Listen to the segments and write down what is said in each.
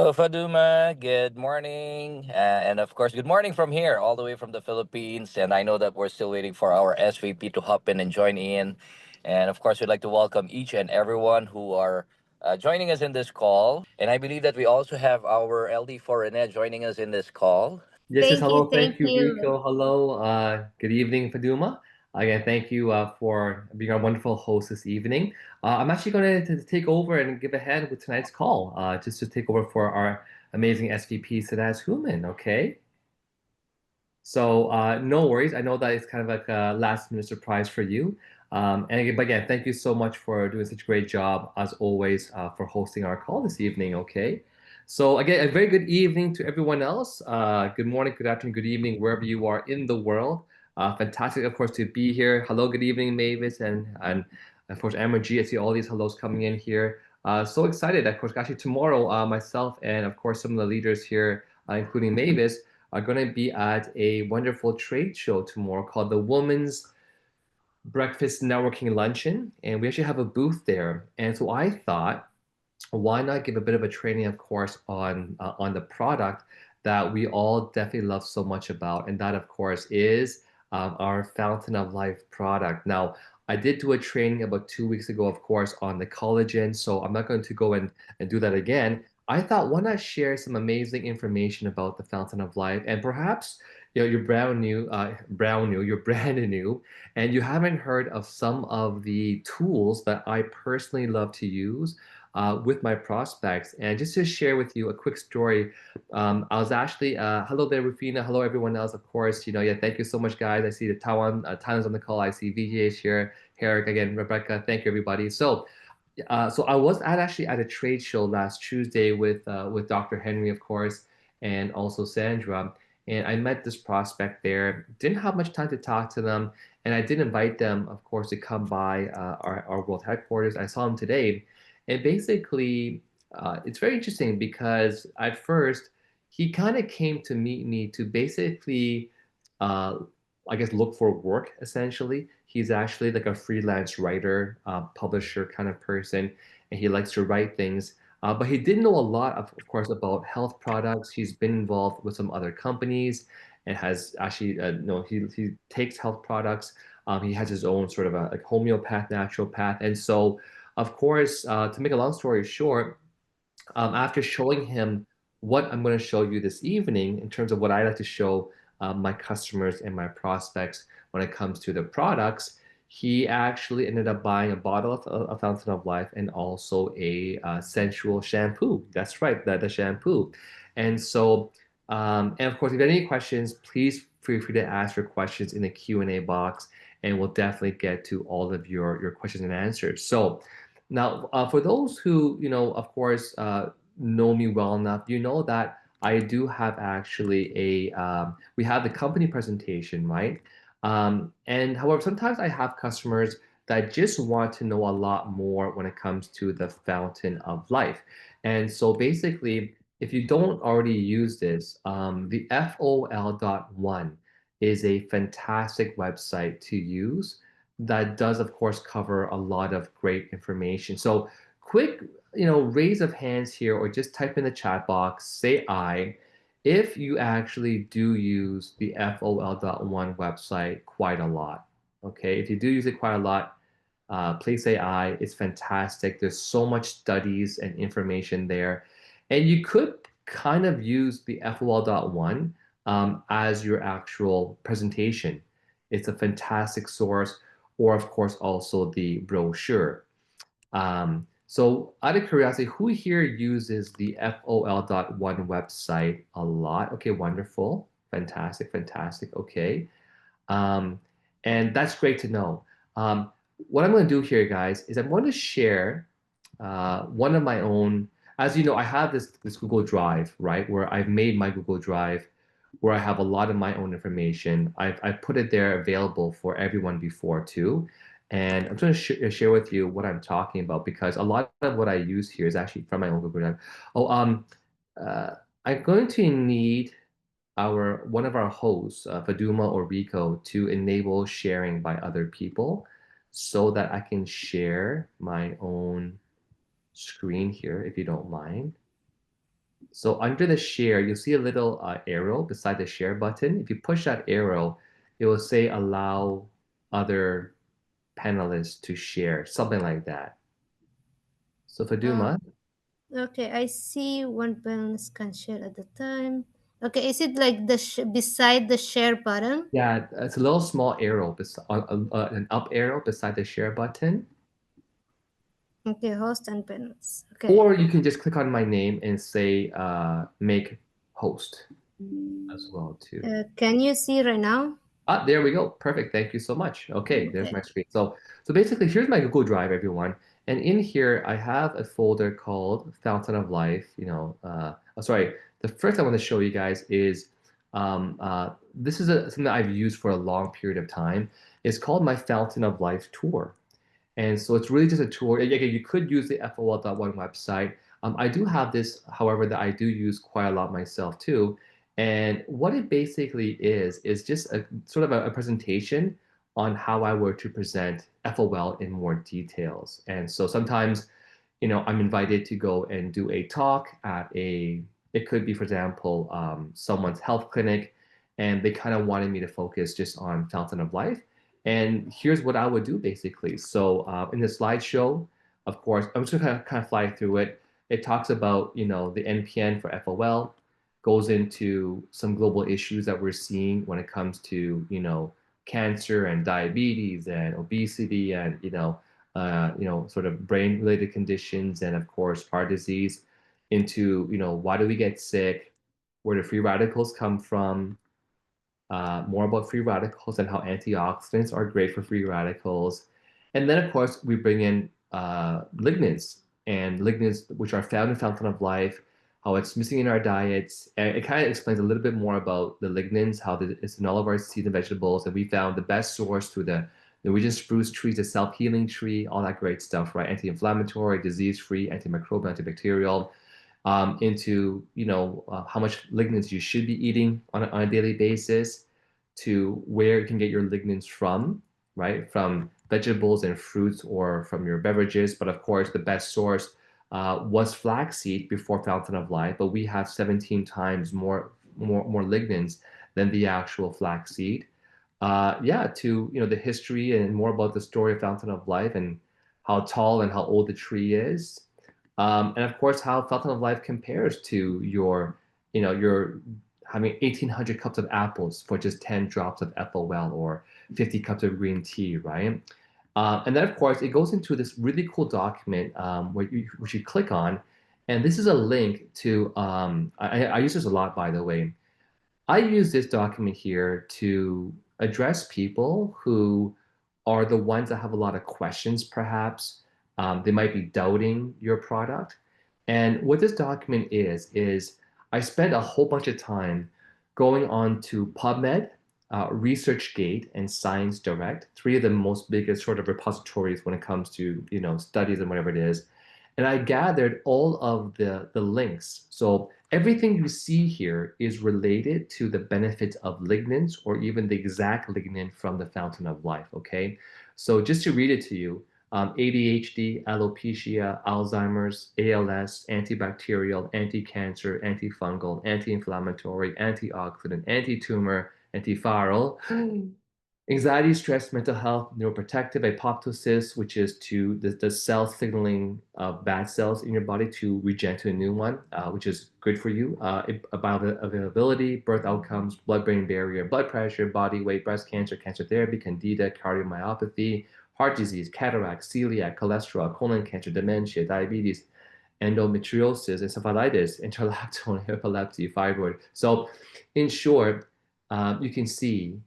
Hello, Faduma. Good morning. And of course, good morning from here, all the way from the Philippines. And I know that we're still waiting for our SVP to hop in and join in. And of course, we'd like to welcome each and everyone who are joining us in this call. And I believe that we also have our LD4 Rene joining us in this call. Yes, yes, Thank you, hello. thank Thank you, you. Rico. Hello. Good evening, Faduma. Again, thank you for being our wonderful host this evening. I'm actually going to take over and give a hand with tonight's call, just to take over for our amazing SVP, Sadaz Human, okay? So no worries. I know that it's kind of like a last minute surprise for you. But again, thank you so much for doing such a great job as always for hosting our call this evening. Okay. So again, a very good evening to everyone else. Good morning, good afternoon, good evening, wherever you are in the world. Fantastic, of course, to be here. Hello, good evening, Mavis, and of course, Amber G. I see all these hellos coming in here. So excited, of course. Actually, tomorrow, myself and of course some of the leaders here, including Mavis, are going to be at a wonderful trade show tomorrow called the Women's Breakfast Networking Luncheon. And we actually have a booth there. And so I thought, why not give a bit of a training, of course, on the product that we all definitely love so much about, and that, of course, is our Fountain of Life product. Now, I did do a training about 2 weeks ago, of course, on the collagen, so I'm not going to go and do that again. I thought, why not share some amazing information about the Fountain of Life, and perhaps you're you're brand new, and you haven't heard of some of the tools that I personally love to use with my prospects. And just to share with you a quick story, I was actually, hello there, Rufina. Hello, everyone else, of course. Yeah, thank you so much, guys. I see the Thailand's on the call. I see VJ is here, Herrick again, Rebecca. Thank you, everybody. So I was actually at a trade show last Tuesday with Dr. Henry, of course, and also Sandra. And I met this prospect there. Didn't have much time to talk to them, and I did invite them, of course, to come by our world headquarters. I saw them today, and basically, it's very interesting because at first he kind of came to meet me to basically, uh, I guess, look for work essentially. He's actually like a freelance writer, publisher kind of person, and he likes to write things. But he didn't know a lot, of course, about health products. He's been involved with some other companies and has actually, no, he takes health products. He has his own sort of a like homeopath, naturopath, and so of course, to make a long story short, after showing him what I'm going to show you this evening in terms of what I like to show my customers and my prospects when it comes to the products, he actually ended up buying a bottle of a Fountain of Life and also a sensual shampoo. That's right, the shampoo. And so, and of course, if you have any questions, please feel free to ask your questions in the Q&A box, and we'll definitely get to all of your questions and answers. So, now, for those who, of course, know me well enough, you know that I do have actually we have the company presentation, right? And however, sometimes I have customers that just want to know a lot more when it comes to the Fountain of Life. And so basically, if you don't already use this, the FOL.1 is a fantastic website to use that does, of course, cover a lot of great information. So, quick, raise of hands here, or just type in the chat box, say I, if you actually do use the FOL.1 website quite a lot. Okay, if you do use it quite a lot, please say I. It's fantastic. There's so much studies and information there. And you could kind of use the FOL.1 as your actual presentation. It's a fantastic source, or of course also the brochure. So out of curiosity, who here uses the FOL.1 website a lot? Okay, wonderful. Fantastic, fantastic. Okay. Um, and that's great to know. What I'm going to do here, guys, is I'm going to share one of my own. As you know, I have this Google Drive, right, where I've made my Google Drive, where I have a lot of my own information. I've put it there available for everyone before too. And I'm going to share with you what I'm talking about because a lot of what I use here is actually from my own Google Drive. Oh, uh, I'm going to need our one of our hosts, Faduma or Rico, to enable sharing by other people so that I can share my own screen here, if you don't mind. So under the share, you'll see a little arrow beside the share button. If you push that arrow, it will say allow other panelists to share, something like that. So Uh, Faduma, okay, I see one balance can share at the time. Okay, is it like the beside the share button? yeah, it's a little small arrow, an up arrow beside the share button. Okay, host and panels. Okay. Or you can just click on my name and say make host as well too. Can you see right now? Ah, there we go. Perfect. Thank you so much. Okay, there's Okay. my screen. So basically, here's my Google Drive, everyone. And in here, I have a folder called Fountain of Life. Sorry. The first I want to show you guys is this is something that I've used for a long period of time. It's called my Fountain of Life tour. And so it's really just a tool. Again, you could use the FOL.one website. I do have this, however, that I do use quite a lot myself too. And what it basically is just a sort of a presentation on how I were to present FOL in more details. And so sometimes, I'm invited to go and do a talk at it could be, for example, someone's health clinic, and they kind of wanted me to focus just on Fountain of Life. And here's what I would do basically. So in the slideshow, of course, I'm just gonna kind of fly through it. It talks about, the NPN for FOL, goes into some global issues that we're seeing when it comes to, cancer and diabetes and obesity and, sort of brain-related conditions and of course heart disease, into, why do we get sick, where do free radicals come from, more about free radicals and how antioxidants are great for free radicals. And then, of course, we bring in lignans and lignans, which are found in Fountain of Life, how it's missing in our diets. And it kind of explains a little bit more about the lignans, how it's in all of our seeds and vegetables. And we found the best source through the Norwegian spruce trees, the self-healing tree, all that great stuff, right? Anti-inflammatory, disease-free, antimicrobial, antibacterial, into how much lignans you should be eating on a daily basis, to where you can get your lignans from, right? From vegetables and fruits or from your beverages. But of course, the best source was flaxseed before Fountain of Life, but we have 17 times more lignans than the actual flaxseed. Yeah, to the history and more about the story of Fountain of Life and how tall and how old the tree is, and of course, how Fountain of Life compares to your having 1,800 cups of apples for just 10 drops of FOL or 50 cups of green tea, right? And then, of course, it goes into this really cool document which you click on, and this is a link to. I use this a lot, by the way. I use this document here to address people who are the ones that have a lot of questions, perhaps. They might be doubting your product. And what this document is I spent a whole bunch of time going on to PubMed, ResearchGate, and Science Direct, three of the most biggest sort of repositories when it comes to, studies and whatever it is. And I gathered all of the links. So everything you see here is related to the benefits of lignans or even the exact lignan from the Fountain of Life, okay? So just to read it to you, ADHD, alopecia, Alzheimer's, ALS, antibacterial, anti-cancer, antifungal, anti-inflammatory, antioxidant, anti-tumor, antiviral, anxiety, stress, mental health, neuroprotective, apoptosis, which is to the cell signaling of bad cells in your body to regen to a new one, which is good for you. Bioavailability, birth outcomes, blood-brain barrier, blood pressure, body weight, breast cancer, cancer therapy, candida, cardiomyopathy, heart disease, cataract, celiac, cholesterol, colon cancer, dementia, diabetes, endometriosis, encephalitis, interlactone, epilepsy, fibroid. So, in short, you can see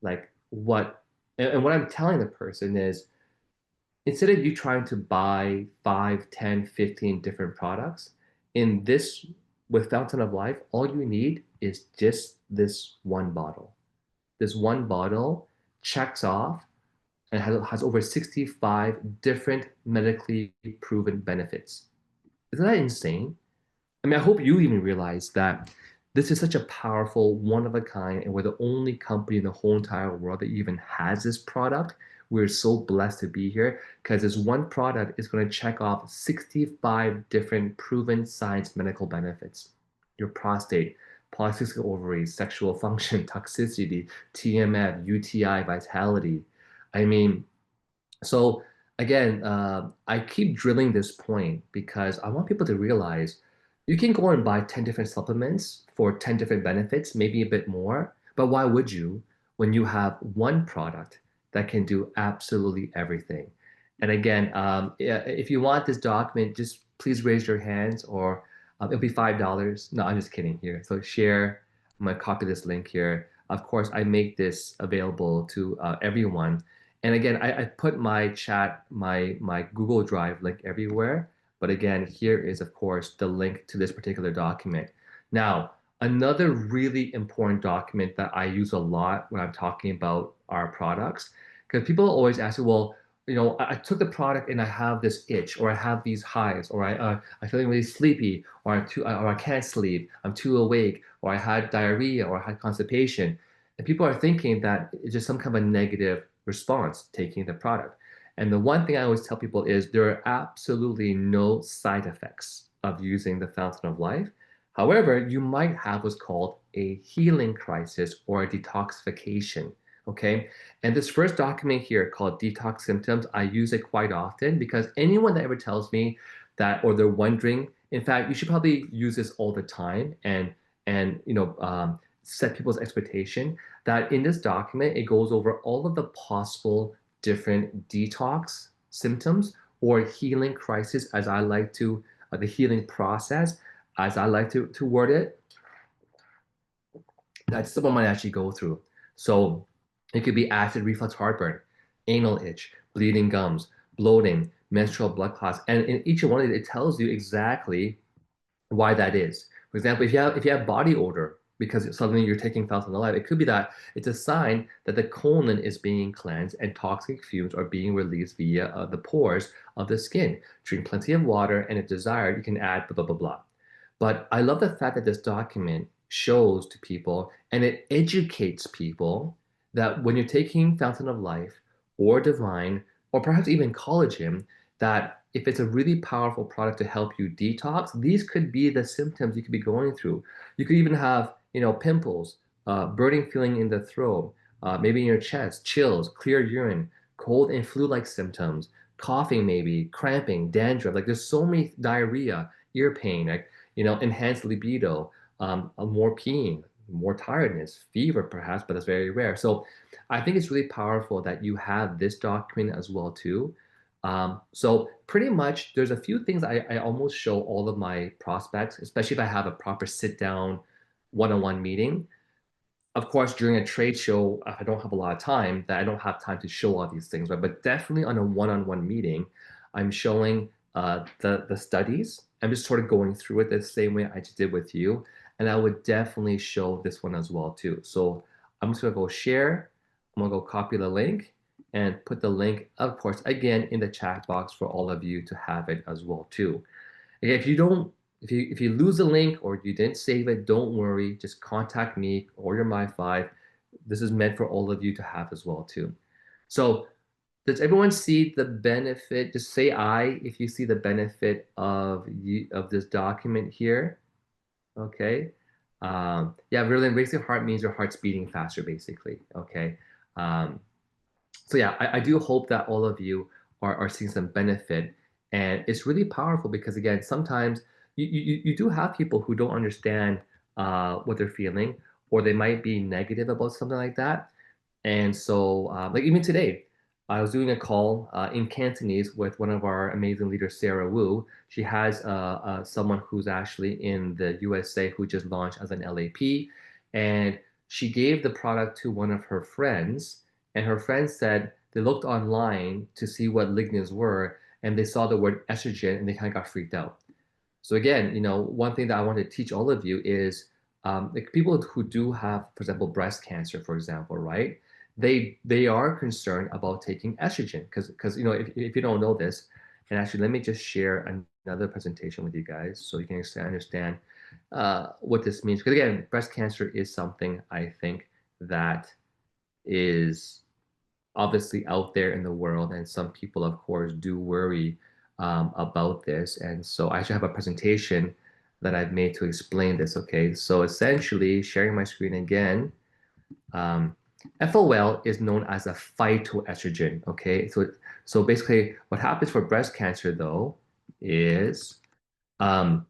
like and what I'm telling the person is, instead of you trying to buy 5, 10, 15 different products, in this, with Fountain of Life, all you need is just this one bottle. This one bottle checks off and has over 65 different medically proven benefits. Isn't that insane? I mean, I hope you even realize that this is such a powerful, one of a kind, and we're the only company in the whole entire world that even has this product. We're so blessed to be here because this one product is going to check off 65 different proven science medical benefits. your prostate, polycystic ovaries, sexual function, toxicity, TMF, UTI, vitality. I mean, so again, I keep drilling this point because I want people to realize you can go and buy 10 different supplements for 10 different benefits, maybe a bit more, but why would you when you have one product that can do absolutely everything? And again, if you want this document, just please raise your hands or it'll be $5. No, I'm just kidding here. So share, I'm gonna copy this link here. Of course, I make this available to everyone. And again, I put my chat, my Google Drive link everywhere. But again, here is, of course, the link to this particular document. Now, another really important document that I use a lot when I'm talking about our products, because people always ask me, well, I took the product and I have this itch, or I have these hives, or I'm feeling really sleepy, or I can't sleep, I'm too awake, or I had diarrhea, or I had constipation. And people are thinking that it's just some kind of a negative response taking the product. And the one thing I always tell people is there are absolutely no side effects of using the Fountain of Life. However, you might have what's called a healing crisis or a detoxification. Okay. And this first document here called Detox Symptoms, I use it quite often because anyone that ever tells me that, or they're wondering, in fact, you should probably use this all the time and set people's expectation that in this document, it goes over all of the possible different detox symptoms or healing crisis, as I like to, the healing process, as I like to word it, that someone might actually go through. So it could be acid reflux heartburn, anal itch, bleeding gums, bloating, menstrual blood clots. And in each one of it tells you exactly why that is. For example, if you have body odor because suddenly you're taking Fountain of Life, it could be that it's a sign that the colon is being cleansed and toxic fumes are being released via the pores of the skin. Drink plenty of water, and if desired, you can add blah blah blah blah. But I love the fact that this document shows to people and it educates people that when you're taking Fountain of Life or Divine or perhaps even collagen, that if it's a really powerful product to help you detox, these could be the symptoms you could be going through. You could even have, pimples, burning feeling in the throat, maybe in your chest, chills, clear urine, cold and flu-like symptoms, coughing maybe, cramping, dandruff. Like there's so many diarrhea, ear pain, like enhanced libido, more peeing, more tiredness, fever perhaps, but that's very rare. So I think it's really powerful that you have this document as well too. So pretty much there's a few things I almost show all of my prospects, especially if I have a proper sit down one-on-one meeting. Of course, during a trade show, I don't have a lot of time, that I don't have time to show all these things, right? But definitely on a one-on-one meeting, I'm showing the studies. I'm just sort of going through it the same way I just did with you. And I would definitely show this one as well too. So I'm just gonna go share. I'm gonna go copy the link and put the link, of course, again in the chat box for all of you to have it as well too. Okay, if you lose the link or you didn't save it, don't worry. Just contact me or your My5. This is meant for all of you to have as well too. So does everyone see the benefit? Just say I if you see the benefit of this document here. Okay. Yeah, really racing heart means your heart's beating faster, basically. Okay. Um, so yeah, I do hope that all of you are seeing some benefit. And it's really powerful because again, sometimes you do have people who don't understand what they're feeling, or they might be negative about something like that. And so, like even today, I was doing a call in Cantonese with one of our amazing leaders, Sarah Wu. She has someone who's actually in the USA who just launched as an LAP, and she gave the product to one of her friends, and her friend said they looked online to see what lignans were, and they saw the word estrogen, and they kind of got freaked out. So again, one thing that I want to teach all of you is like people who do have, for example, breast cancer, for example, right? They are concerned about taking estrogen because if you don't know this, and actually let me just share another presentation with you guys so you can understand what this means. Because again, breast cancer is something I think that is obviously out there in the world, and some people, of course, do worry about this. And so I actually have a presentation that I've made to explain this, okay? So essentially, sharing my screen again, um, FOL is known as a phytoestrogen, okay? So basically, what happens for breast cancer, though, is um,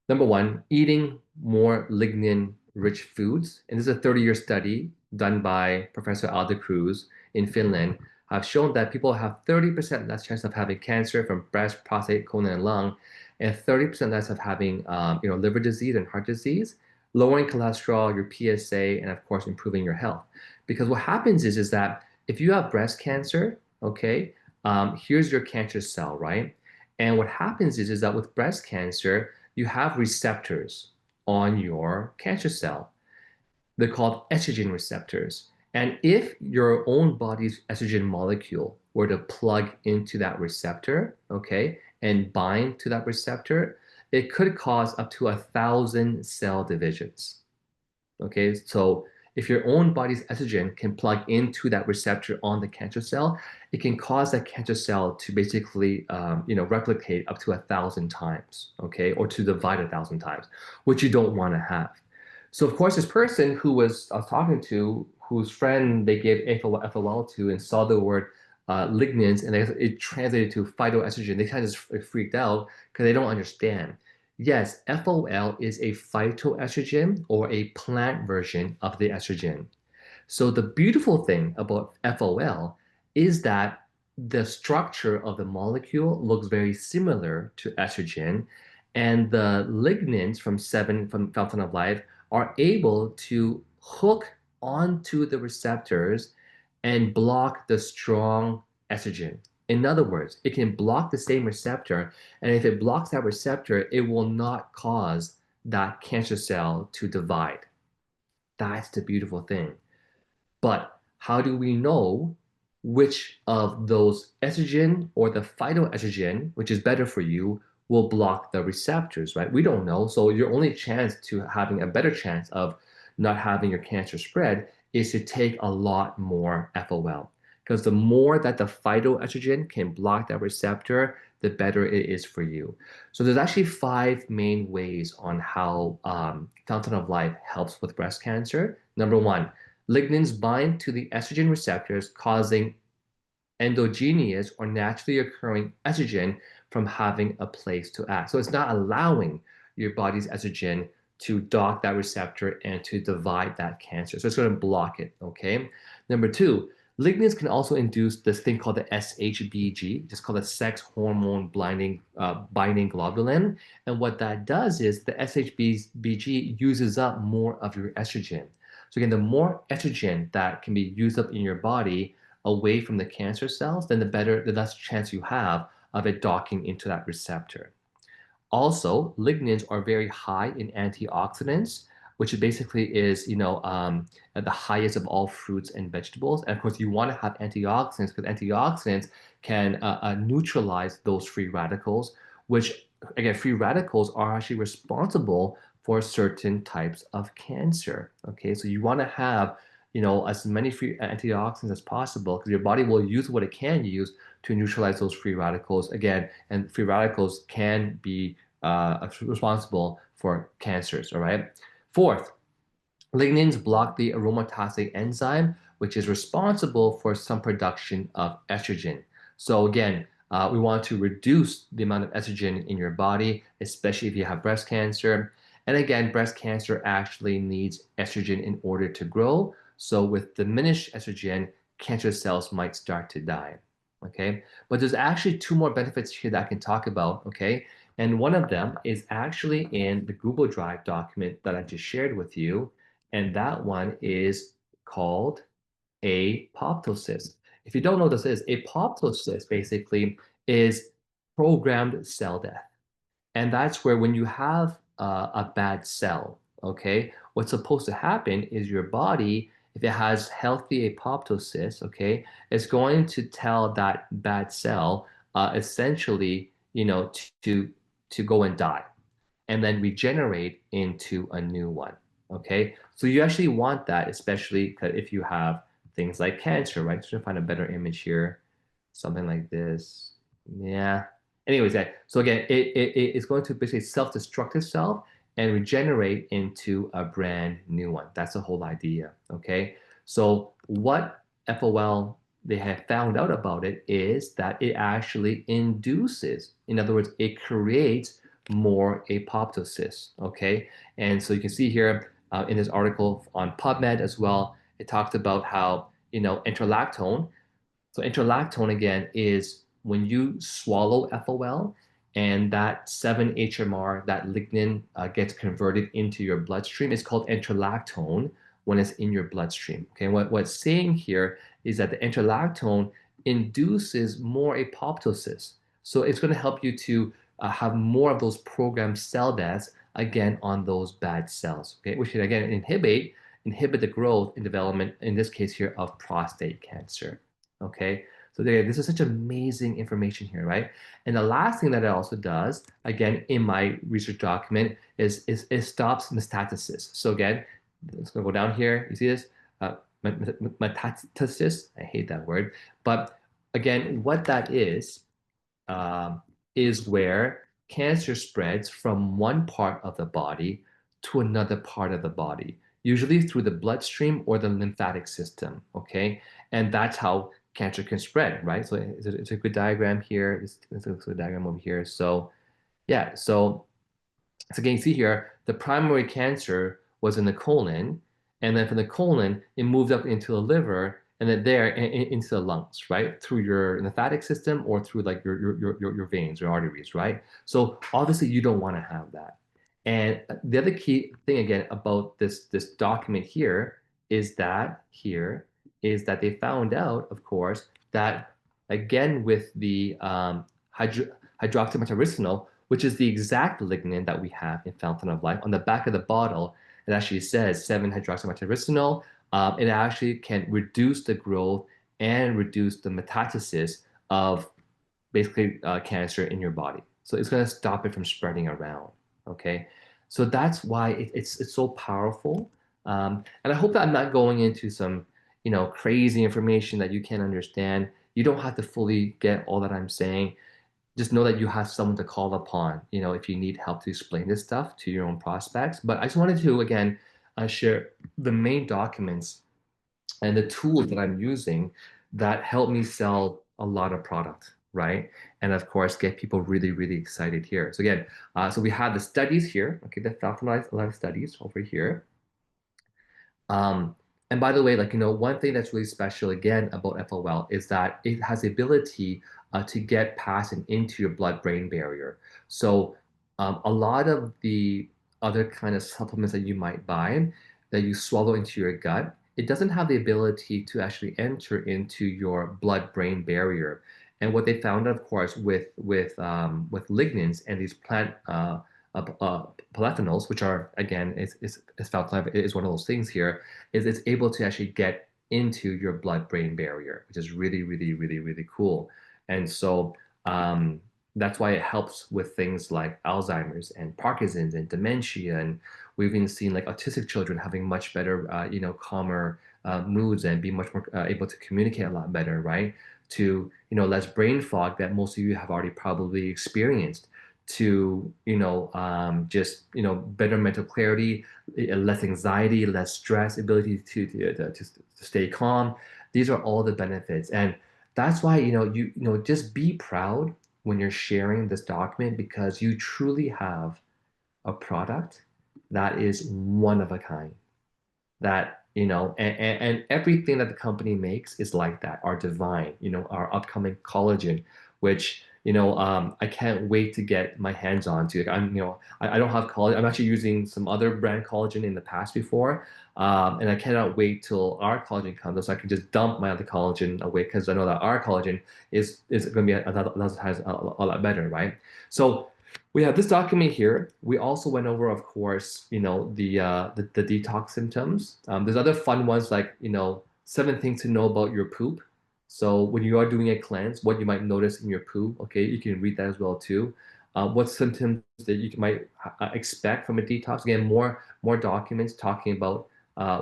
number one, eating more lignin-rich foods. And this is a 30-year study done by Professor Alda Cruz in Finland, have shown that people have 30% less chance of having cancer from breast, prostate, colon, and lung, and 30% less of having liver disease and heart disease, lowering cholesterol, your PSA, and of course, improving your health. Because what happens is that if you have breast cancer, okay, here's your cancer cell, right? And what happens is that with breast cancer, you have receptors on your cancer cell. They're called estrogen receptors. And if your own body's estrogen molecule were to plug into that receptor, okay, and bind to that receptor, it could cause up to 1,000 cell divisions. Okay, so if your own body's estrogen can plug into that receptor on the cancer cell, it can cause that cancer cell to basically, replicate up to 1,000 times, okay, or to divide 1,000 times, which you don't want to have. So of course, this person I was talking to, whose friend they gave FOL to and saw the word lignans, and it translated to phytoestrogen. They kind of just freaked out because they don't understand. Yes, FOL is a phytoestrogen or a plant version of the estrogen. So the beautiful thing about FOL is that the structure of the molecule looks very similar to estrogen, and the lignans from Fountain of Life are able to hook onto the receptors and block the strong estrogen. In other words, it can block the same receptor, and if it blocks that receptor, it will not cause that cancer cell to divide. That's the beautiful thing. But how do we know which of those estrogen or the phytoestrogen, which is better for you, will block the receptors, right? We don't know. So your only chance to having a better chance of not having your cancer spread is to take a lot more FOL. Because the more that the phytoestrogen can block that receptor, the better it is for you. So there's actually 5 main ways on how Fountain of Life helps with breast cancer. Number one, lignans bind to the estrogen receptors, causing endogenous or naturally occurring estrogen from having a place to act. So it's not allowing your body's estrogen to dock that receptor and to divide that cancer. So it's going to block it, okay? Number two, lignans can also induce this thing called the SHBG, just called the sex hormone binding globulin. And what that does is the SHBG uses up more of your estrogen. So again, the more estrogen that can be used up in your body away from the cancer cells, then the less chance you have of it docking into that receptor. Also, lignans are very high in antioxidants, which basically is, at the highest of all fruits and vegetables. And of course, you want to have antioxidants because antioxidants can neutralize those free radicals, which, again, free radicals are actually responsible for certain types of cancer. Okay, so you want to have, as many free antioxidants as possible because your body will use what it can use to neutralize those free radicals again, and free radicals can be responsible for cancers. All right. Fourth, lignans block the aromatase enzyme, which is responsible for some production of estrogen. So again, we want to reduce the amount of estrogen in your body, especially if you have breast cancer. And again, breast cancer actually needs estrogen in order to grow. So with diminished estrogen, cancer cells might start to die. Okay, but there's actually 2 more benefits here that I can talk about. Okay, and one of them is actually in the Google Drive document that I just shared with you, and that one is called apoptosis. If you don't know what this is, apoptosis basically is programmed cell death. And that's where when you have a bad cell, okay, what's supposed to happen is your body, if it has healthy apoptosis, okay, it's going to tell that bad cell essentially, to go and die and then regenerate into a new one. Okay, so you actually want that, especially if you have things like cancer, right? So to find a better image here, something like this. Yeah. Anyways, so again, it's going to basically self-destruct itself, and regenerate into a brand new one. That's the whole idea, okay? So what FOL they have found out about it is that it actually induces, in other words, it creates more apoptosis, okay? And so you can see here in this article on PubMed as well, it talked about how, interlactone. So interlactone again is when you swallow FOL and that 7-HMR, that lignin gets converted into your bloodstream. It's called interlactone when it's in your bloodstream. Okay, what it's saying here is that the interlactone induces more apoptosis. So it's going to help you to have more of those programmed cell deaths again on those bad cells. Okay, which can again inhibit the growth and development, in this case here, of prostate cancer. Okay, so there, this is such amazing information here, right? And the last thing that it also does, again, in my research document, is it stops metastasis. So again, it's gonna go down here. You see this? Metastasis. I hate that word. But again, what that um, is where cancer spreads from one part of the body to another part of the body, usually through the bloodstream or the lymphatic system. Okay, and that's how cancer can spread, right? So it's a good diagram here. It's a good diagram over here. So yeah, so again, you see here, the primary cancer was in the colon, and then from the colon, it moved up into the liver, and then there into the lungs, right? Through your lymphatic system or through like your veins or arteries, right? So obviously you don't want to have that. And the other key thing again about this document is that they found out, of course, that again with the hydroxymetaristinol, which is the exact lignin that we have in Fountain of Life. On the back of the bottle, it actually says 7-hydroxymetaristinol. It actually can reduce the growth and reduce the metastasis of basically cancer in your body. So it's going to stop it from spreading around. Okay, so that's why it's so powerful. And I hope that I'm not going into some crazy information that you can't understand. You don't have to fully get all that I'm saying. Just know that you have someone to call upon, if you need help to explain this stuff to your own prospects. But I just wanted to, again, share the main documents and the tools that I'm using that help me sell a lot of product, right? And of course, get people really, really excited here. So again, so we have the studies here, okay, the Falcon Live studies over here. Um, and by the way, one thing that's really special again about FOL is that it has the ability to get past and into your blood-brain barrier. So a lot of the other kind of supplements that you might buy that you swallow into your gut, it doesn't have the ability to actually enter into your blood-brain barrier. And what they found, of course, with lignans and these plant polyphenols, which are again, is found is one of those things here, is it's able to actually get into your blood-brain barrier, which is really, really, really, really cool. And so that's why it helps with things like Alzheimer's and Parkinson's and dementia. And we've even seen like autistic children having much better, calmer moods and be much more able to communicate a lot better, right? To, less brain fog that most of you have already probably experienced, to just better mental clarity, less anxiety, less stress, ability to stay calm. These are all the benefits, and that's why just be proud when you're sharing this document, because you truly have a product that is one of a kind, that and everything that the company makes is like that. Our divine, our upcoming collagen, which I can't wait to get my hands on to. Like, I don't have collagen. I'm actually using some other brand collagen in the past before, and I cannot wait till our collagen comes so I can just dump my other collagen away, because I know that our collagen is going to be a lot better, right? So we have this document here. We also went over, of course, the detox symptoms. There's other fun ones like 7 things to know about your poop. So when you are doing a cleanse, what you might notice in your poo, okay, you can read that as well too. What symptoms that you might expect from a detox? Again, more documents talking about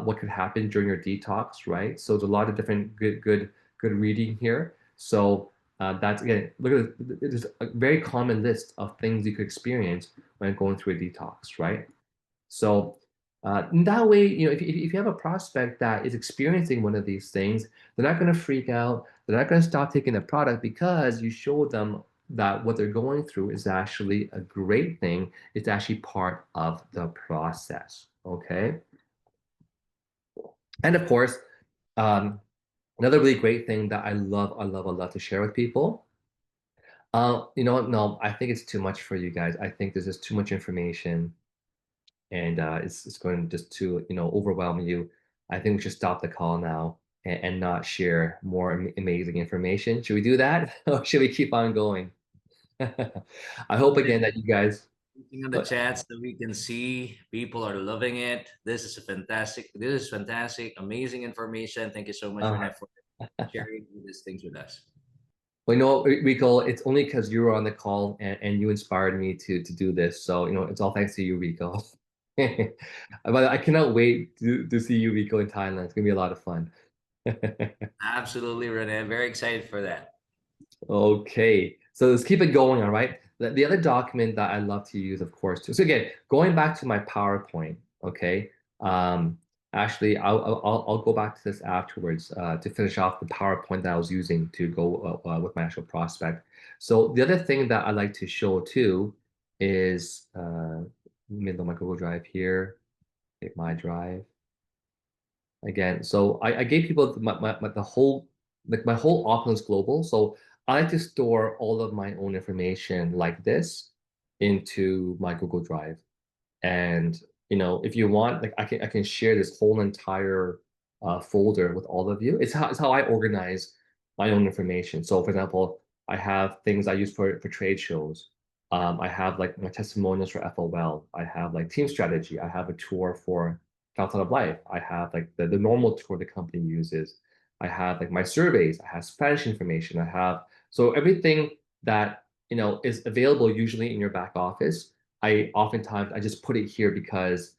what could happen during your detox, right? So there's a lot of different good reading here. So that's again, look at there's a very common list of things you could experience when going through a detox, right? So in that way, if you have a prospect that is experiencing one of these things, they're not going to freak out. They're not going to stop taking the product because you show them that what they're going through is actually a great thing. It's actually part of the process. Okay. And of course, um, another really great thing that I love to share with people. You know what? No, I think it's too much for you guys. I think there's just too much information, and it's going just to overwhelm you. I think we should stop the call now and not share more amazing information. Should we do that, or should we keep on going? I hope again that you guys. Looking at the But chats that we can see, people are loving it. This is fantastic, amazing information. Thank you so much, uh, Renee, for sharing these things with us. well, Rico, it's only because you were on the call and you inspired me to do this. So it's all thanks to you, Rico. But I cannot wait to see you, Rico, in Thailand. It's gonna be a lot of fun. Absolutely, Renee. Very excited for that. Okay, so let's keep it going, all right? The other document that I love to use, of course, too. So again, going back to my PowerPoint, okay? Um, Actually, I'll go back to this afterwards to finish off the PowerPoint that I was using to go with my actual prospect. So the other thing that I like to show too is let me load my Google Drive here, take my drive again. So I gave people the whole my whole Opulence Global. So I like to store all of my own information like this into my Google Drive. And if you want, like I can share this whole entire folder with all of you. It's how I organize my own information. So for example, I have things I use for trade shows. I have like my testimonials for FOL. I have like team strategy. I have a tour for Fountain of Life. I have like the normal tour the company uses. I have like my surveys. I have Spanish information. I have so everything that is available usually in your back office. I oftentimes I just put it here because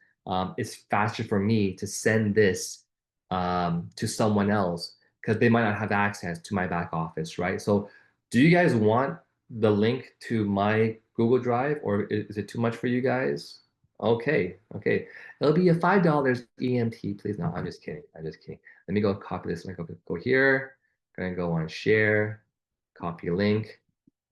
it's faster for me to send this to someone else because they might not have access to my back office, right? So, do you guys want the link to my Google Drive, or is it too much for you guys? Okay, okay. It'll be a $5 EMT, please. No, I'm just kidding. I'm just kidding. Let me go copy this. I'm gonna go here. Gonna go on share, copy link,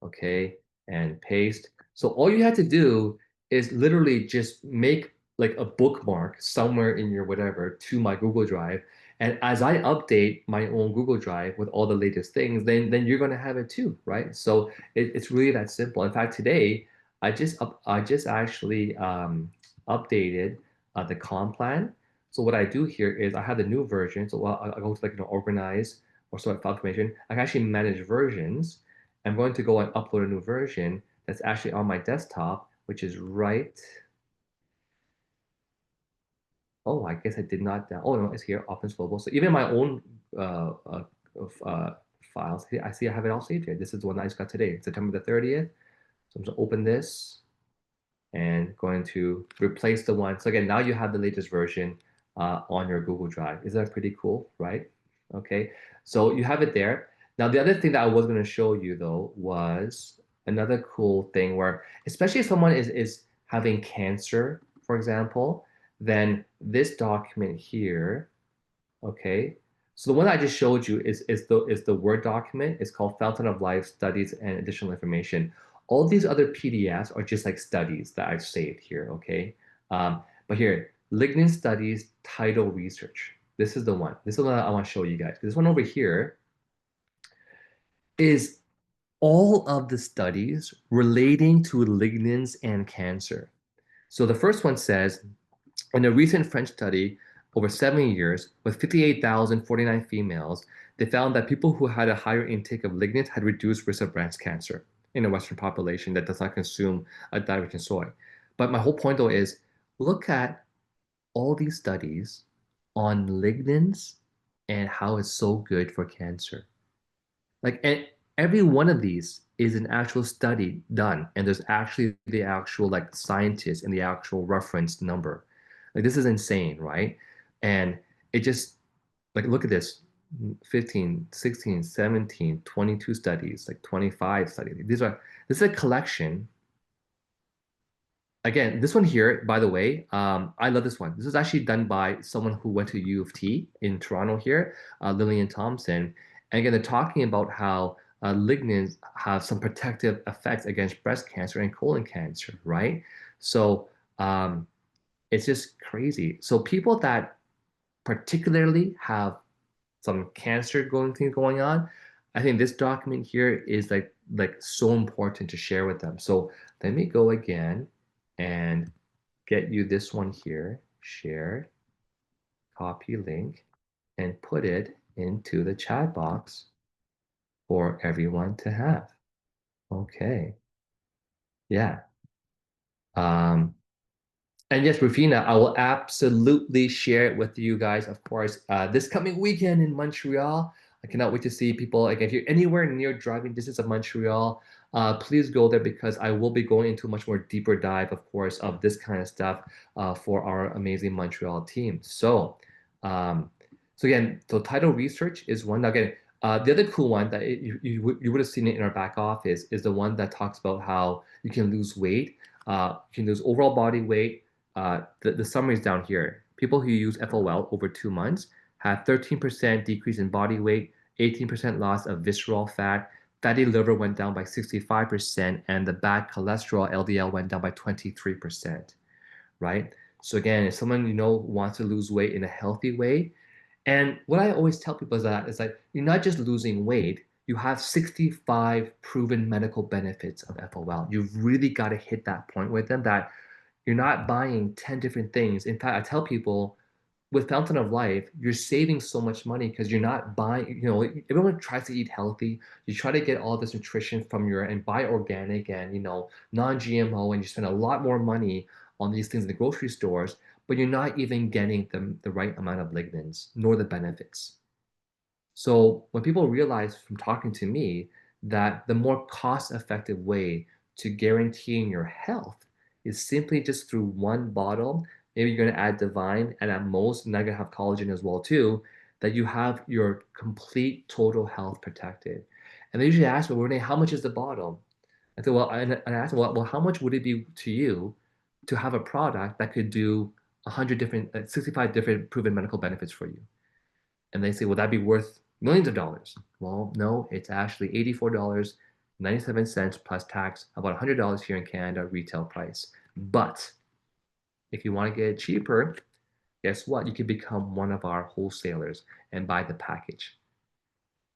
okay, and paste. So all you have to do is literally just make like a bookmark somewhere in your whatever to my Google Drive. And as I update my own Google Drive with all the latest things, then you're gonna have it too, right? So it's really that simple. In fact, today I just actually updated the comp plan. So what I do here is I have the new version. So I go to like organize or sort file information. I can actually manage versions. I'm going to go and upload a new version that's actually on my desktop, which is right. Oh, I guess I did not down. Oh no, it's here, Options Global. So even my own uh, uh, uh, files, I see I have it all saved here. This is the one I just got today, September the 30th. So I'm going to open this and going to replace the one. So again, now you have the latest version on your Google Drive. Is that pretty cool, right? Okay, so you have it there. Now, the other thing that I was going to show you though was another cool thing where, especially if someone is having cancer, for example, then this document here, okay. So the one I just showed you is the Word document. It's called Fountain of Life Studies and Additional Information. All these other PDFs are just like studies that I've saved here, okay? But here, Lignin Studies Title Research. This is the one. This is the one I want to show you guys. This one over here is all of the studies relating to lignins and cancer. So the first one says, in a recent French study over 7 years with 58,049 females, they found that people who had a higher intake of lignans had reduced risk of breast cancer in a Western population that does not consume a diet rich in soy. But my whole point though is look at all these studies on lignans and how it's so good for cancer. Like, and every one of these is an actual study done, and there's actually the actual like scientists and the actual reference number. Like, this is insane, right? And it just like look at this 15, 16, 17, 22 studies, like 25 studies. This is a collection again, this one here, by the way, I love this one. This was actually done by someone who went to U of T in Toronto here, Lillian Thompson. And again, they're talking about how lignans have some protective effects against breast cancer and colon cancer, right? So it's just crazy. So people that particularly have some cancer going on, I think this document here is like so important to share with them. So let me go again and get you this one here, share, copy link, and put it into the chat box for everyone to have. Okay. Yeah. Um, And yes, Rufina, I will absolutely share it with you guys, of course, this coming weekend in Montreal. I cannot wait to see people. Like, if you're anywhere near driving distance of Montreal, please go there because I will be going into a much more deeper dive, of course, of this kind of stuff for our amazing Montreal team. Um, so again, so title research is one. Now, again, the other cool one that you would have seen it in our back office is the one that talks about how you can lose weight. You can lose overall body weight. The summary is down here. People who use FOL over 2 months have 13% decrease in body weight, 18% loss of visceral fat, fatty liver went down by 65%, and the bad cholesterol LDL went down by 23%, right? So again, if someone wants to lose weight in a healthy way, and what I always tell people is that it's like you're not just losing weight, you have 65 proven medical benefits of FOL. You've really got to hit that point with them that you're not buying 10 different things. In fact, I tell people with Fountain of Life, you're saving so much money because you're not buying, everyone tries to eat healthy. You try to get all this nutrition from and buy organic and, non-GMO, and you spend a lot more money on these things in the grocery stores, but you're not even getting the right amount of lignans nor the benefits. So when people realize from talking to me that the more cost-effective way to guaranteeing your health is simply just through one bottle, maybe you're going to add divine and at most, and I'm going to have collagen as well too, that you have your complete total health protected. And they usually ask me, well, Renee, how much is the bottle? I said, well, and I asked them, well, how much would it be to you to have a product that could do 100 different, 65 different proven medical benefits for you? And they say, will that be worth millions of dollars? Well, no, it's actually $84.97 plus tax, about $100 here in Canada retail price. But if you want to get it cheaper, guess what? You can become one of our wholesalers and buy the package,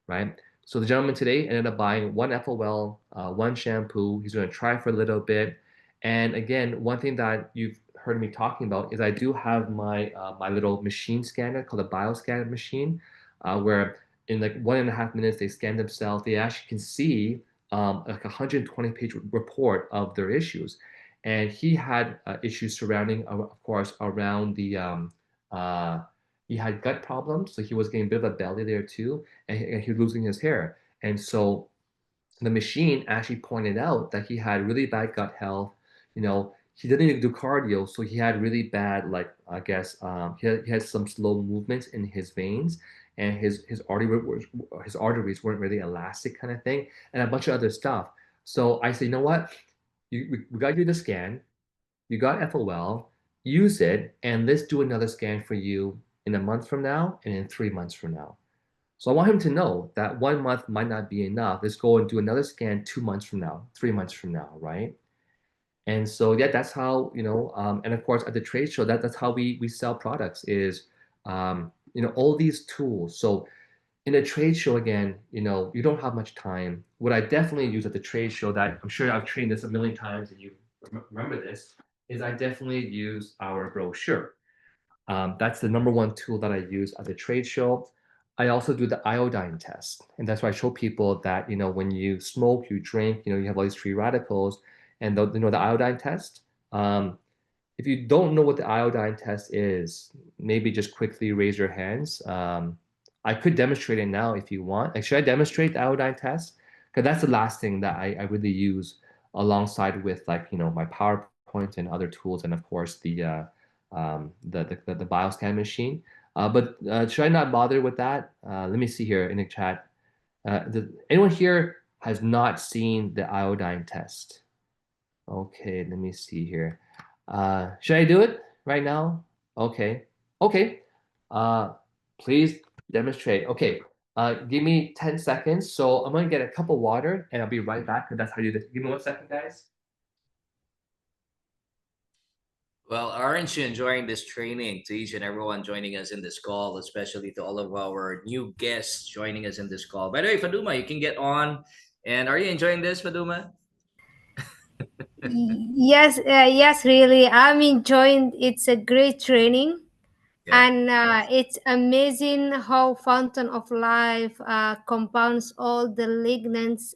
right? So the gentleman today ended up buying one FOL, one shampoo. He's going to try for a little bit. And again, one thing that you've heard me talking about is I do have my little machine scanner called a bioscan machine, where in like 1.5 minutes they scan themselves. They actually can see like a 120-page report of their issues. And he had issues surrounding, of course, around uh, he had gut problems, so he was getting a bit of a belly there too, and he was losing his hair. And so the machine actually pointed out that he had really bad gut health. He didn't even do cardio, so he had really bad, like I guess, he had some slow movements in his veins, and his arteries weren't really elastic, kind of thing, and a bunch of other stuff. So I said, you know what, we got you the scan, you got FOL, use it, and let's do another scan for you in a month from now and in 3 months from now. So I want him to know that 1 month might not be enough. Let's go and do another scan 2 months from now, 3 months from now, right? And so yeah, that's how, and of course at the trade show, that's how we sell products is, all these tools. So in a trade show again, you don't have much time. What I definitely use at the trade show that I'm sure I've trained this a million times and you remember this, is I definitely use our brochure. That's the number one tool that I use at the trade show. I also do the iodine test, and that's why I show people that when you smoke, you drink, you have all these free radicals, and the iodine test. If you don't know what the iodine test is, maybe just quickly raise your hands. I could demonstrate it now if you want. Like, should I demonstrate the iodine test? Because that's the last thing that I really use alongside with like my PowerPoint and other tools, and of course the bioscan machine. But should I not bother with that? Let me see here in the chat. Anyone here has not seen the iodine test? Okay, let me see here. Should I do it right now? Okay. Okay. Uh, please demonstrate. Okay. Give me 10 seconds. So I'm gonna get a cup of water and I'll be right back. And that's how you do this. Give me 1 second, guys. Well, aren't you enjoying this training to each and everyone joining us in this call, especially to all of our new guests joining us in this call? By the way, Faduma, you can get on. And are you enjoying this, Faduma? Yes, yes, really. I'm enjoying. It's a great training, Yeah. and it's amazing how Fountain of Life compounds all the lignans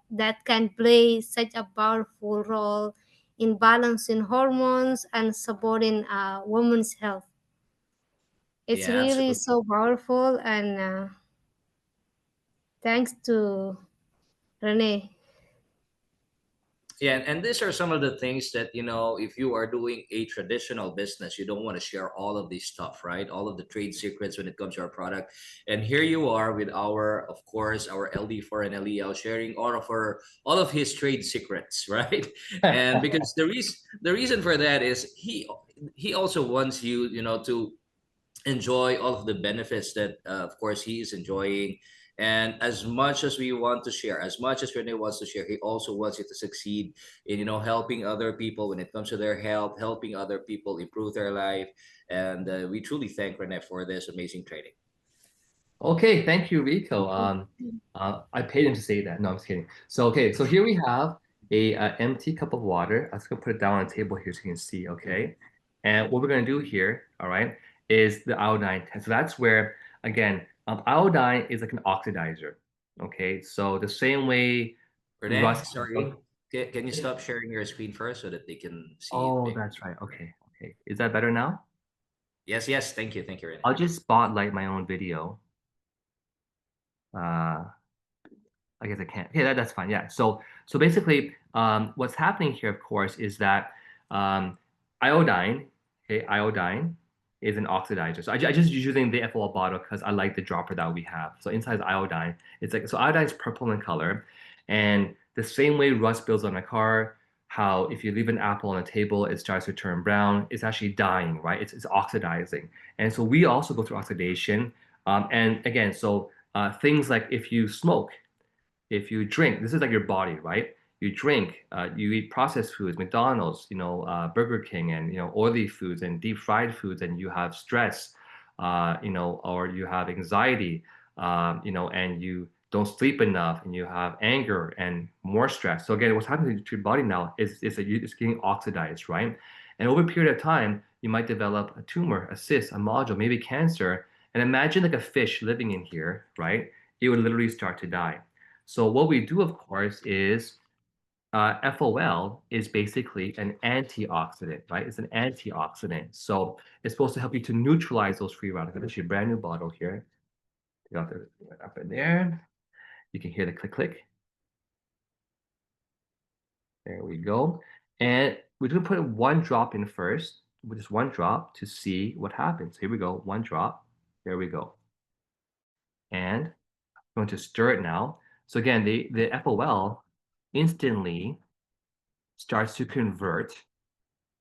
that can play such a powerful role in balancing hormones and supporting women's health. It's Yeah, really absolutely. so powerful, and thanks to Renee. Yeah, and these are some of the things that, if you are doing a traditional business, you don't want to share all of these stuff, right? All of the trade secrets when it comes to our product. And here you are with our, of course, our LD4 and LEL sharing all of his trade secrets, right? And because the reason for that is he also wants you, to enjoy all of the benefits that of course he is enjoying, and as much as we want to share, as much as Rene wants to share, he also wants you to succeed in helping other people when it comes to their health, helping other people improve their life. And we truly thank Rene for this amazing training. Okay, thank you, Rico. I paid him to say that. No, I'm just kidding. So, okay, so here we have a empty cup of water. I'm just gonna put it down on the table here so you can see, okay? And what we're gonna do here, all right, is the iodine test. So that's where, again, iodine is like an oxidizer, okay? So the same way Rene, rust. sorry, can you stop sharing your screen first so that they can see it Oh, bigger? that's right. Okay, okay. Is that better now? Yes, yes, thank you, Rene. I'll just spotlight my own video. Uh, I guess I can't. Okay, that's fine. Yeah. So basically, what's happening here, of course, is that um, iodine, okay, iodine is an oxidizer. So I just using the FOL bottle because I like the dropper that we have. So inside is iodine. It's like so iodine is purple in color, and the same way rust builds on a car, how if you leave an apple on a table, it starts to turn brown. It's actually dying, right? It's oxidizing, and so we also go through oxidation. And again, so things like if you smoke, if you drink, this is like your body, right? You drink, you eat processed foods, McDonald's, Burger King, and oily foods and deep fried foods, and you have stress, or you have anxiety, and you don't sleep enough, and you have anger and more stress. So again, what's happening to your body now is that it's getting oxidized, right? And over a period of time, you might develop a tumor, a cyst, a nodule, maybe cancer. And imagine like a fish living in here, right? It would literally start to die. So what we do, of course, is FOL is basically an antioxidant, right? It's an antioxidant. So it's supposed to help you to neutralize those free radicals. There's a brand new bottle here. Got the up in there. You can hear the click click. There we go. And we're gonna put one drop in first, with just one drop to see what happens. Here we go. One drop. There we go. And I'm going to stir it now. So again, the FOL instantly starts to convert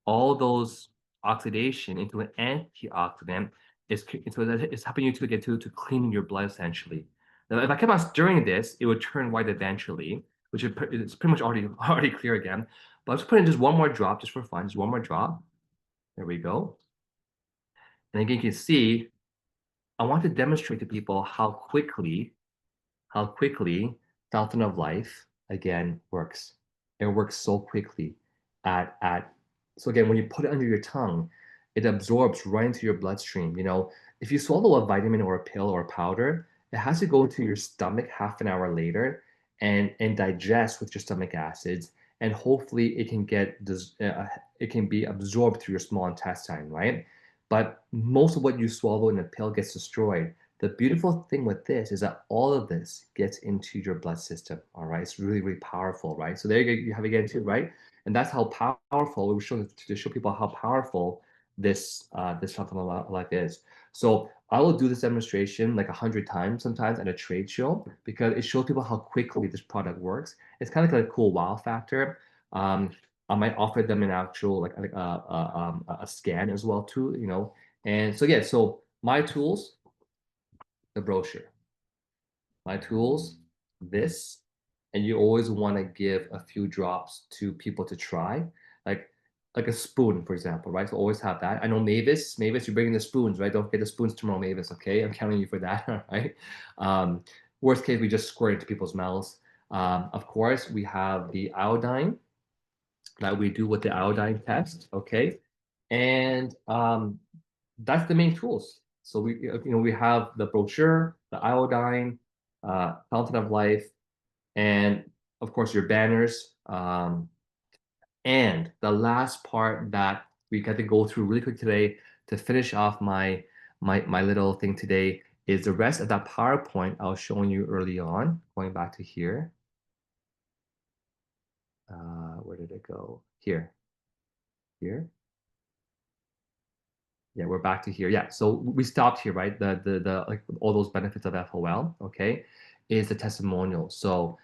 all those oxidation into an antioxidant. It's helping you to get to cleaning your blood essentially. Now, if I kept on stirring this, it would turn white eventually, which is it's pretty much already already clear again. But I'll just put in just one more drop just for fun, just one more drop. There we go. And again, you can see I want to demonstrate to people how quickly Fountain of Life again works. It works so quickly at so again when you put it under your tongue, it absorbs right into your bloodstream. If you swallow a vitamin or a pill or a powder, it has to go into your stomach half an hour later and digest with your stomach acids, and hopefully it can be absorbed through your small intestine, right? But most of what you swallow in a pill gets destroyed. The beautiful thing with this is that all of this gets into your blood system. All right, it's really, really powerful, right? So there you go, you have it again too, right? And that's how powerful we're showing to show people how powerful this something life is. So I will do this demonstration like 100 times sometimes at a trade show because it shows people how quickly this product works. It's kind of like a cool wow factor. Um, I might offer them an actual a scan as well too, you know. And so yeah, so my tools, the brochure, my tools, this, and you always want to give a few drops to people to try, like like a spoon, for example, right? So always have that. I know Mavis, you're bringing the spoons, right? Don't forget the spoons tomorrow, Mavis. Okay, I'm counting you for that, all right? Um, Worst case, we just squirt it into people's mouths. Of course, we have the iodine that we do with the iodine test, okay? And that's the main tools. So we have the brochure, the iodine, Fountain of Life, and of course your banners. And the last part that we got to go through really quick today to finish off my little thing today is the rest of that PowerPoint I was showing you early on. Going back to here. Where did it go? Here. Here. Yeah, we're back to here. Yeah, so we stopped here, right? The like all those benefits of FOL, okay, is the testimonial. So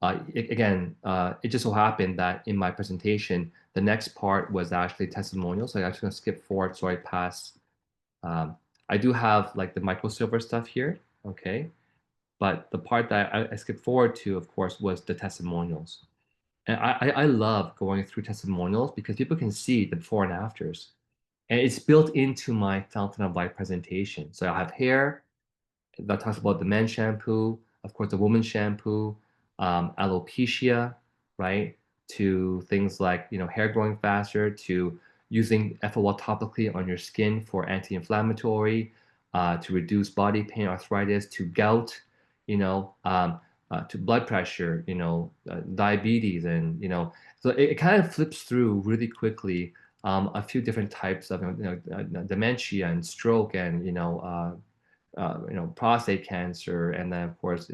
again, it just so happened that in my presentation, the next part was actually testimonial. So I'm actually gonna skip forward so I pass. Um, I do have like the microsilver stuff here, okay, but the part that I skipped forward to, of course, was the testimonials. And I love going through testimonials because people can see the before and afters, and it's built into my Fountain of Light presentation. So I have hair that talks about the men's shampoo, of course, the woman's shampoo, alopecia, right? To things like hair growing faster, to using FOL topically on your skin for anti-inflammatory, to reduce body pain, arthritis, to gout, you know, to blood pressure, diabetes, and so it kind of flips through really quickly a few different types of dementia and stroke and prostate cancer, and then of course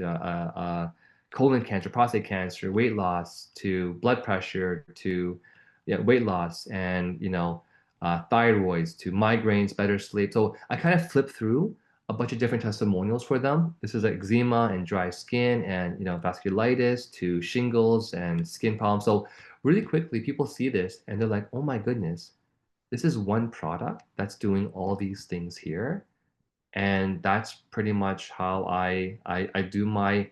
colon cancer, prostate cancer, weight loss, to blood pressure, to weight loss, and thyroids, to migraines, better sleep. So I kind of flip through a bunch of different testimonials for them. This is eczema and dry skin, and vasculitis, to shingles and skin problems. So really quickly, people see this and they're like, "Oh my goodness, this is one product that's doing all these things here." And that's pretty much how I do my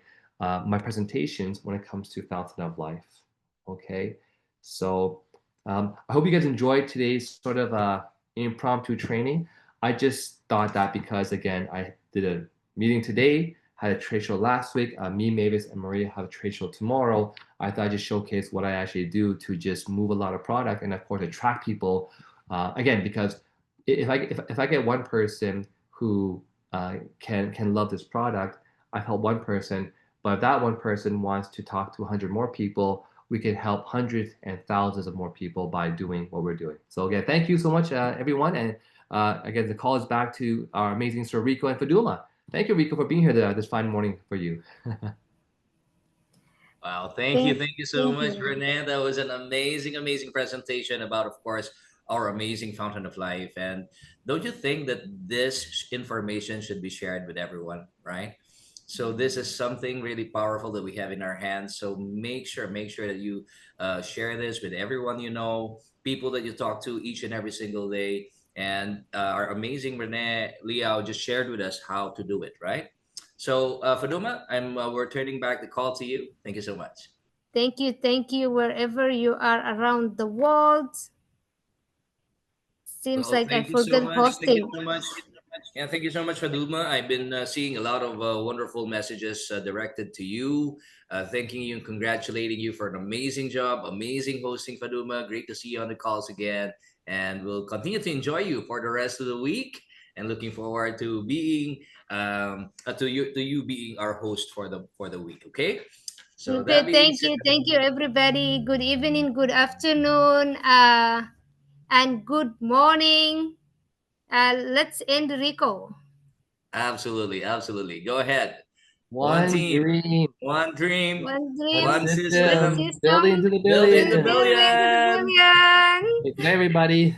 presentations when it comes to Fountain of Life. Okay, so I hope you guys enjoyed today's sort of impromptu training. I just thought that because again I did a meeting today, had a trade show last week. Me, Mavis, and Maria have a trade show tomorrow. I thought I'd just showcase what I actually do to just move a lot of product and of course attract people. Again, because if I get one person who can love this product, I've helped one person. But if that one person wants to talk to 100 more people, we can help hundreds and thousands of more people by doing what we're doing. So again, thank you so much, everyone. And again, the call is back to our amazing Sir Rico and Faduma. Thank you, Rico, for being here this fine morning for you. Wow, Thank, thank you so thank much, you. Renee. That was an amazing, amazing presentation about, of course, our amazing fountain of life. And don't you think that this information should be shared with everyone, right? So this is something really powerful that we have in our hands. So make sure that you share this with everyone you know, people that you talk to each and every single day. And our amazing Renee Liao just shared with us how to do it, right? So, Faduma, we're turning back the call to you. Thank you so much. Thank you, wherever you are around the world. Seems Well, like I thank you so forgot much. Thank you hosting. so much. Yeah, thank you so much, Faduma. I've been seeing a lot of wonderful messages directed to you, thanking you and congratulating you for an amazing job, amazing hosting, Faduma. Great to see you on the calls again, and we'll continue to enjoy you for the rest of the week. And looking forward to being to you being our host for the week. Okay. So that Okay, being said, thank you, everybody. Good evening, good afternoon, and good morning. Let's end Rico. absolutely, absolutely. Go ahead. One One team, dream, one dream, One one dream, one one system, system, building system to the building to the billion. build into the billion. billion. Good night, everybody.